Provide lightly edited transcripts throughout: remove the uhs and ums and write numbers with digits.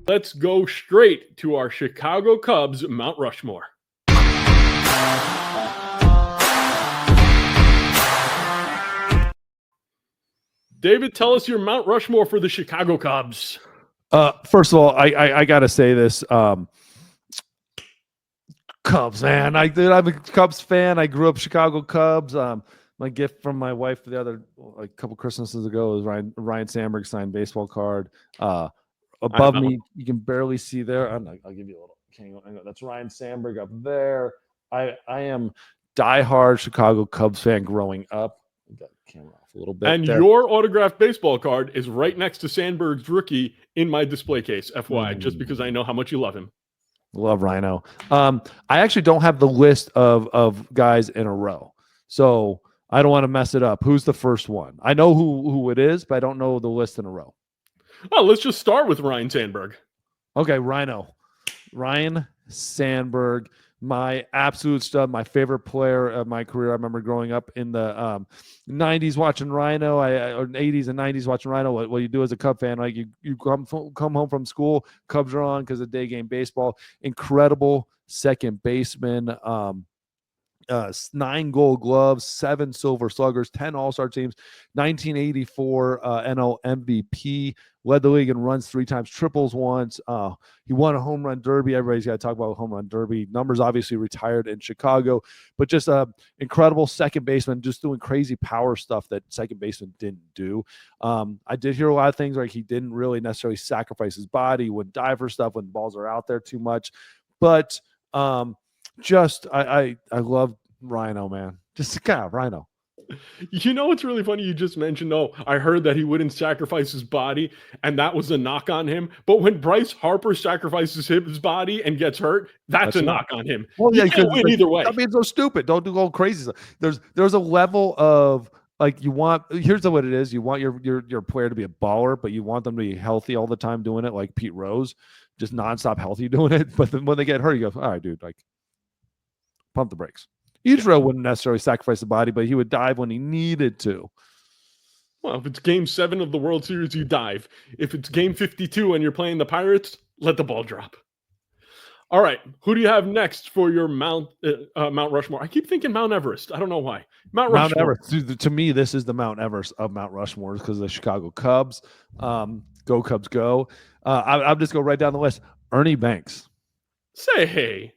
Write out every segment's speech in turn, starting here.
Let's go straight to our Chicago Cubs Mount Rushmore. David, tell us your Mount Rushmore for the Chicago Cubs. First of all, I gotta say this. Cubs, man. I'm a Cubs fan. I grew up Chicago Cubs. My gift from my wife the other a couple Christmases ago was Ryne Sandberg signed baseball card. Above me, you can barely see there. I'll give you a little. That's Ryne Sandberg up there. I am diehard Chicago Cubs fan growing up. Got the camera off a little bit. And there. Your autographed baseball card is right next to Sandberg's rookie in my display case, FYI, just because I know how much you love him. Love Rhino. I actually don't have the list of guys in a row, so I don't want to mess it up. Who's the first one? I know who it is, but I don't know the list in a row. Oh, let's just start with Ryne Sandberg. Okay, Ryne Sandberg, my absolute stud, my favorite player of my career. I remember growing up in the 90s watching Rhino, or 80s and 90s watching Rhino. What you do as a Cub fan, like you come home from school, Cubs are on because of day game baseball. Incredible second baseman. 9 Gold Gloves, 7 Silver Sluggers, 10 All-Star teams, 1984 NL MVP, led the league in runs 3 times, triples once. He won a home run derby. Everybody's got to talk about home run derby. Numbers obviously retired in Chicago, but just a incredible second baseman, just doing crazy power stuff that second baseman didn't do. I did hear a lot of things like he didn't really necessarily sacrifice his body, wouldn't dive for stuff when balls are out there too much, but just I love Rhino, man. Just God, Rhino. You know what's really funny? You just mentioned, I heard that he wouldn't sacrifice his body, and that was a knock on him. But when Bryce Harper sacrifices his body and gets hurt, that's a knock on him. Well, yeah, you can't win either way. I mean, so stupid. Don't do all crazy stuff. There's a level of like here's what it is. You want your player to be a baller, but you want them to be healthy all the time doing it, like Pete Rose, just nonstop healthy doing it. But then when they get hurt, you go, all right, dude, like pump the brakes. Israel wouldn't necessarily sacrifice the body, but he would dive when he needed to. Well, if it's game 7 of the World Series, you dive. If it's game 52 and you're playing the Pirates, let the ball drop. All right, who do you have next for your Mount Rushmore? I keep thinking Mount Everest. I don't know why. Mount Everest. To me, this is the Mount Everest of Mount Rushmore because of the Chicago Cubs. Go Cubs, go! I'll just go right down the list. Ernie Banks. Say hey,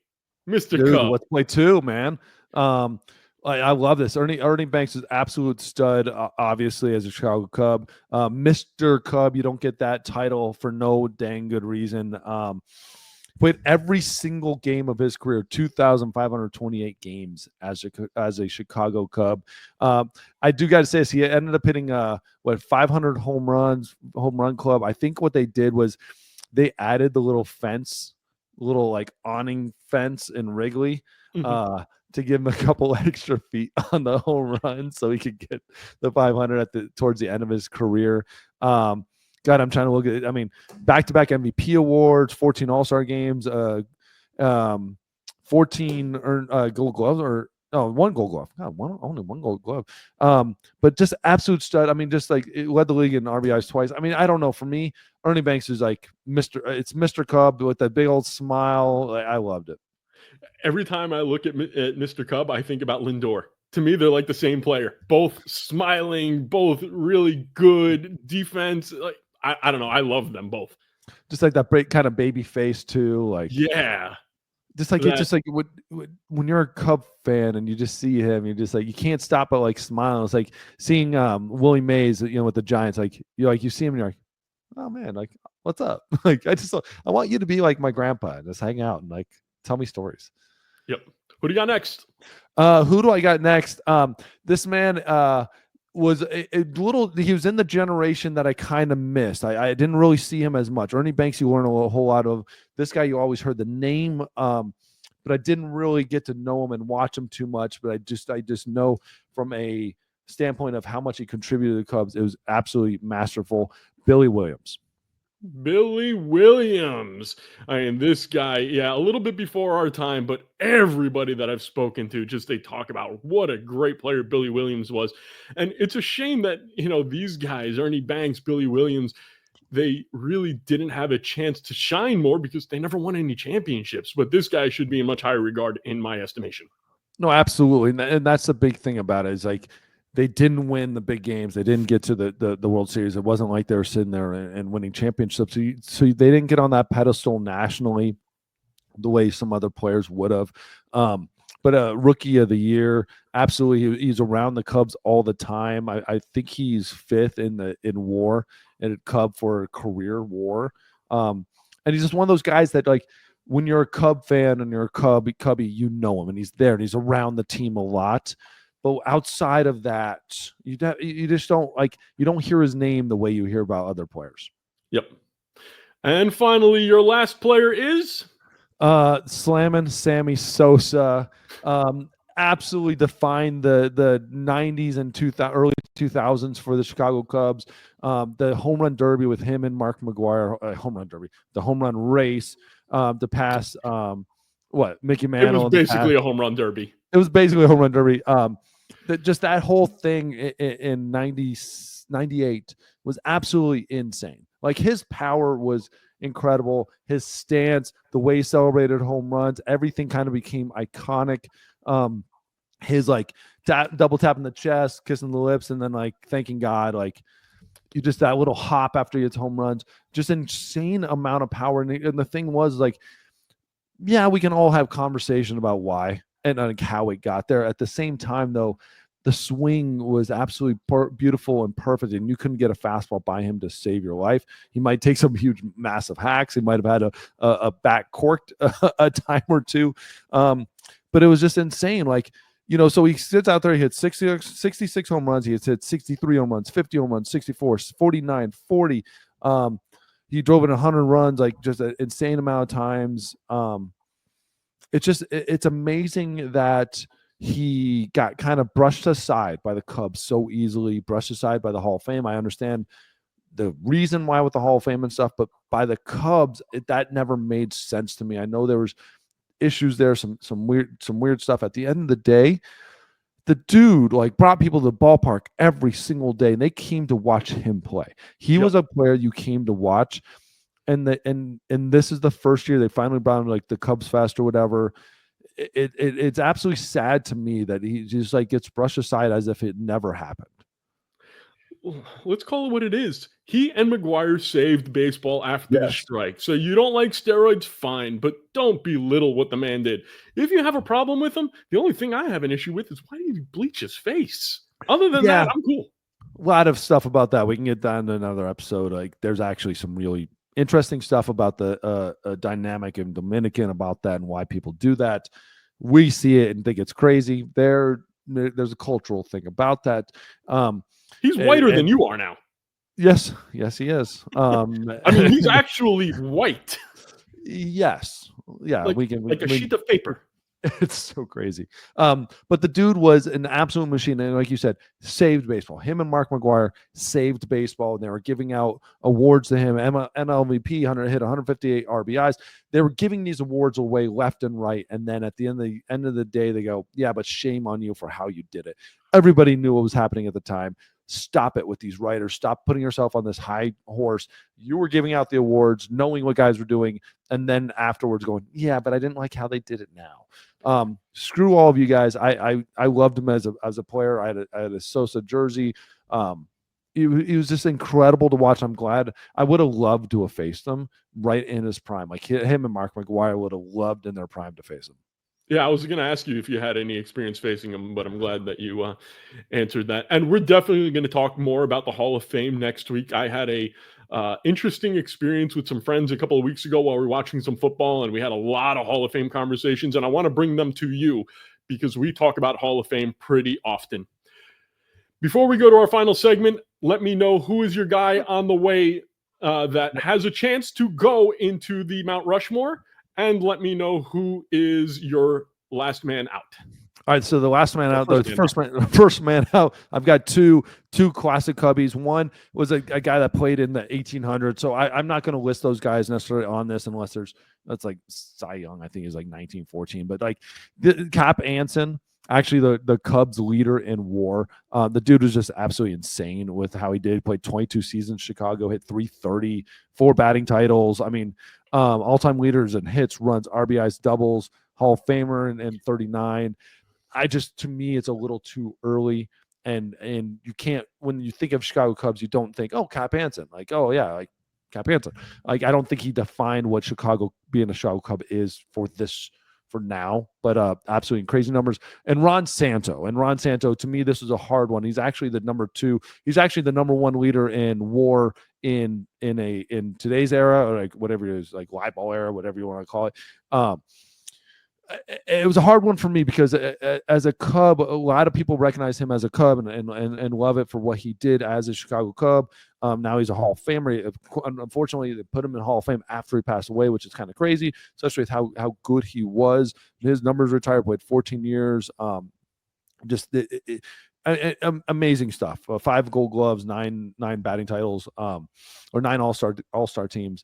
Mr. Dude, Cub. Let's play 2, man. I love this. Ernie Banks is absolute stud, obviously, as a Chicago Cub. Mr. Cub, you don't get that title for no dang good reason. Played every single game of his career, 2,528 games as a Chicago Cub. I do got to say this. He ended up hitting 500 home run club. I think what they did was they added the little fence, little like awning fence in Wrigley. To give him a couple extra feet on the home run so he could get the 500 towards the end of his career. God, I'm trying to look at it. I mean, back-to-back MVP awards, 14 All-Star games, 14 Gold Gloves, or no, 1 Gold Glove. God, only 1 Gold Glove. But just absolute stud. I mean, just like it led the league in RBIs twice. I mean, I don't know. For me, Ernie Banks is like it's Mr. Cub with that big old smile. I loved it. Every time I look at Mr. Cub, I think about Lindor. To me, they're like the same player. Both smiling, both really good defense. Like I don't know. I love them both. Just like that kind of baby face too. Like yeah. Just like it's just like when you're a Cub fan and you just see him, you're just like you can't stop but like smiling. It's like seeing Willie Mays, with the Giants. Like you see him and you're like, oh man, like what's up? Like I want you to be like my grandpa and just hang out and like tell me stories. Yep. Who do you got next? Who do I got next? This man was a little. He was in the generation that I kind of missed. I didn't really see him as much. Ernie Banks, you learn a whole lot of. This guy, you always heard the name, but I didn't really get to know him and watch him too much. But I just know from a standpoint of how much he contributed to the Cubs, it was absolutely masterful. Billy Williams. Billy Williams. I mean, this guy, a little bit before our time, but everybody that I've spoken to, they talk about what a great player Billy Williams was. And it's a shame that, these guys, Ernie Banks, Billy Williams, they really didn't have a chance to shine more because they never won any championships. But this guy should be in much higher regard in my estimation. No, absolutely, and that's the big thing about it is like they didn't win the big games. They didn't get to the World Series. It wasn't like they were sitting there and winning championships. So they didn't get on that pedestal nationally the way some other players would have. But rookie of the year, absolutely, he's around the Cubs all the time. I think he's fifth in WAR and Cub for career WAR. And he's just one of those guys that like when you're a Cub fan and you're a Cubby, you know him and he's there and he's around the team a lot. But outside of that, you just don't you don't hear his name the way you hear about other players. Yep. And finally, your last player is slamming Sammy Sosa. Absolutely defined the 90s and early 2000s for the Chicago Cubs. The home run derby with him and Mark McGwire, the home run race to pass Mickey Mantle. It was basically a home run derby. It was basically a home run derby. Just that whole thing in 98 was absolutely insane. Like his power was incredible. His stance, the way he celebrated home runs, everything kind of became iconic. His double tap in the chest, kissing the lips, and then thanking God. You just that little hop after he hits home runs, just insane amount of power. And the thing was yeah, we can all have conversation about why and how it got there. At the same time, though, the swing was absolutely beautiful and perfect, and you couldn't get a fastball by him to save your life. He might take some huge, massive hacks. He might have had a back corked a time or two, but it was just insane. So he sits out there, he hits 66 home runs. He has hit 63 home runs, 50 home runs, 64, 49, 40. He drove in 100 runs, just an insane amount of times. It's amazing that he got kind of brushed aside by the Cubs so easily, brushed aside by the Hall of Fame. I understand the reason why with the Hall of Fame and stuff, but by the Cubs, that never made sense to me. I know there was issues there, some weird stuff. At the end of the day, the dude brought people to the ballpark every single day, and they came to watch him play. He was a player you came to watch, and this is the first year they finally brought him the Cubs Fest or whatever. It's absolutely sad to me that he just gets brushed aside as if it never happened. Let's call it what it is. He and McGwire saved baseball after the strike. So you don't like steroids, fine, but don't belittle what the man did. If you have a problem with him, the only thing I have an issue with is why did he bleach his face? Other than that, I'm cool. A lot of stuff about that. We can get down to another episode. There's actually some really interesting stuff about the dynamic in Dominican about that and why people do that. We see it and think it's crazy. There's a cultural thing about that. He's whiter than you are now. Yes, he is. I mean, he's actually white. Yes, yeah, we can a sheet of paper. It's so crazy. But the dude was an absolute machine. And like you said, saved baseball. Him and Mark McGwire saved baseball. And they were giving out awards to him. NLVP, hit 158 RBIs. They were giving these awards away left and right. And then at the end of the day, they go, yeah, but shame on you for how you did it. Everybody knew what was happening at the time. Stop it with these writers. Stop putting yourself on this high horse. You were giving out the awards, knowing what guys were doing, and then afterwards going, yeah, but I didn't like how they did it now. Screw all of you guys. I loved him as a player. I had a Sosa jersey. He was just incredible to watch. I'm glad. I would have loved to have faced him right in his prime. Him and Mark McGwire would have loved in their prime to face him. Yeah, I was going to ask you if you had any experience facing him, but I'm glad that you answered that. And we're definitely going to talk more about the Hall of Fame next week. I had a interesting experience with some friends a couple of weeks ago while we were watching some football, and we had a lot of Hall of Fame conversations, and I want to bring them to you because we talk about Hall of Fame pretty often. Before we go to our final segment, let me know who is your guy on the way that has a chance to go into the Mount Rushmore. And let me know who is your last man out. All right, so the last man out, the first man out. I've got two classic Cubbies. One was a guy that played in the 1800s. So I'm not going to list those guys necessarily on this unless that's Cy Young. I think he's 1914. But Cap Anson, actually the Cubs leader in WAR. The dude was just absolutely insane with how he did. He played 22 seasons in Chicago, hit 330, 4 batting titles. I mean, all-time leaders in hits, runs, RBIs, doubles, Hall of Famer and 39. To me, it's a little too early. And you can't, when you think of Chicago Cubs, you don't think, oh, Cap Hansen. Like, oh yeah, like Cap Hansen. Like, I don't think he defined what Chicago being a Chicago Cub is for now, but absolutely crazy numbers. And Ron Santo, to me, this is a hard one. He's actually the number 2. He's actually the number 1 leader in WAR in today's era, or like whatever it is, like live ball era, whatever you want to call it. It was a hard one for me because as a Cub, a lot of people recognize him as a Cub and love it for what he did as a Chicago Cub. Now he's a Hall of Famer. Unfortunately, they put him in Hall of Fame after he passed away, which is kind of crazy, especially with how good he was. His numbers retired, played 14 years. Amazing stuff. 5 Gold Gloves, 9 batting titles, or 9 all-star teams.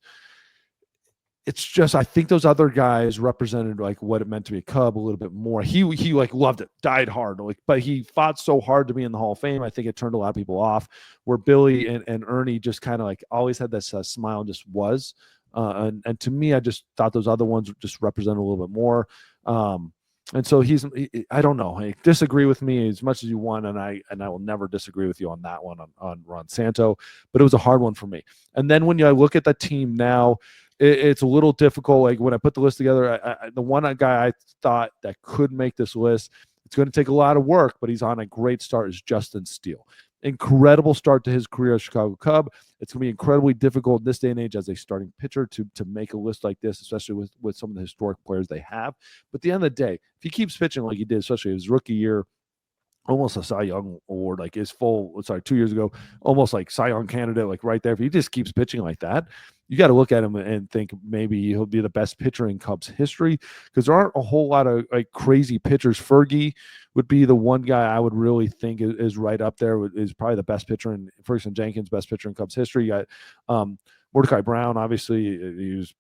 It's just, I think those other guys represented like what it meant to be a Cub a little bit more. He like loved it, died hard, like, but he fought so hard to be in the Hall of Fame. I think it turned a lot of people off. Where Billy and Ernie just kind of like always had this smile and just was. And to me, I just thought those other ones just represented a little bit more. And so I don't know. I disagree with me as much as you want, and I will never disagree with you on that one on Ron Santo. But it was a hard one for me. And then when I look at the team now, it's a little difficult. Like when I put the list together, the one guy I thought that could make this list, it's going to take a lot of work, but he's on a great start, is Justin Steele. Incredible start to his career as Chicago Cub. It's going to be incredibly difficult in this day and age as a starting pitcher to make a list like this, especially with some of the historic players they have. But at the end of the day, if he keeps pitching like he did, especially his rookie year, almost a Cy Young award, like 2 years ago, almost like Cy Young candidate, like right there. If he just keeps pitching like that, you got to look at him and think maybe he'll be the best pitcher in Cubs history, because there aren't a whole lot of like crazy pitchers. Fergie would be the one guy I would really think is right up there, is probably the best pitcher in Ferguson Jenkins, best pitcher in Cubs history. You got Mordecai Brown, obviously. He was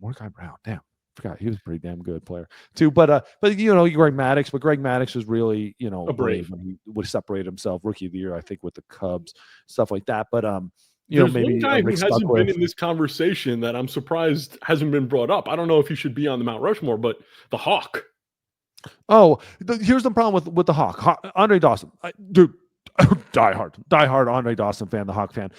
Mordecai Brown. Damn. Forgot he was a pretty damn good player too. But you know, Greg Maddux was really, you know, brave when he would separate himself rookie of the year, I think, with the Cubs, stuff like that. But you There's know, maybe one guy who Rick hasn't Stuckler. been in this conversation that I'm surprised hasn't been brought up. I don't know if he should be on the Mount Rushmore, but the Hawk. Oh, here's the problem with the Hawk. Andre Dawson, dude, die hard Andre Dawson fan, the Hawk fan.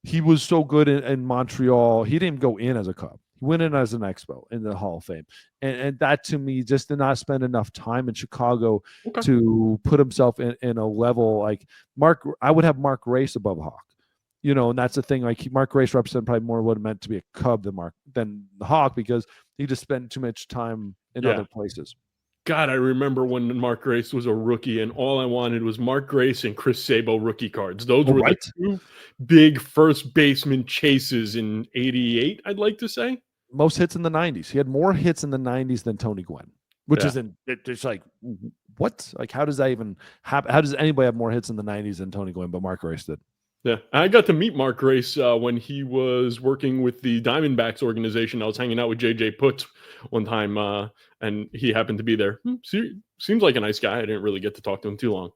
He was so good in Montreal. He didn't go in as a Cub. He went in as an Expo in the Hall of Fame. And that, to me, just did not spend enough time in Chicago to put himself in a level like Mark. I would have Mark Grace above Hawk. You know, and that's the thing. Like, Mark Grace represented probably more what it meant to be a Cub than the Hawk, because he just spent too much time in other places. God, I remember when Mark Grace was a rookie, and all I wanted was Mark Grace and Chris Sabo rookie cards. Those were the 2 big first baseman chases in '88, I'd like to say. Most hits in the 90s. He had more hits in the 90s than Tony Gwynn, which it's like, what? Like, how does that even happen? How does anybody have more hits in the 90s than Tony Gwynn? But Mark Grace did. Yeah, I got to meet Mark Grace when he was working with the Diamondbacks organization. I was hanging out with JJ Putz one time, and he happened to be there. Seems like a nice guy. I didn't really get to talk to him too long.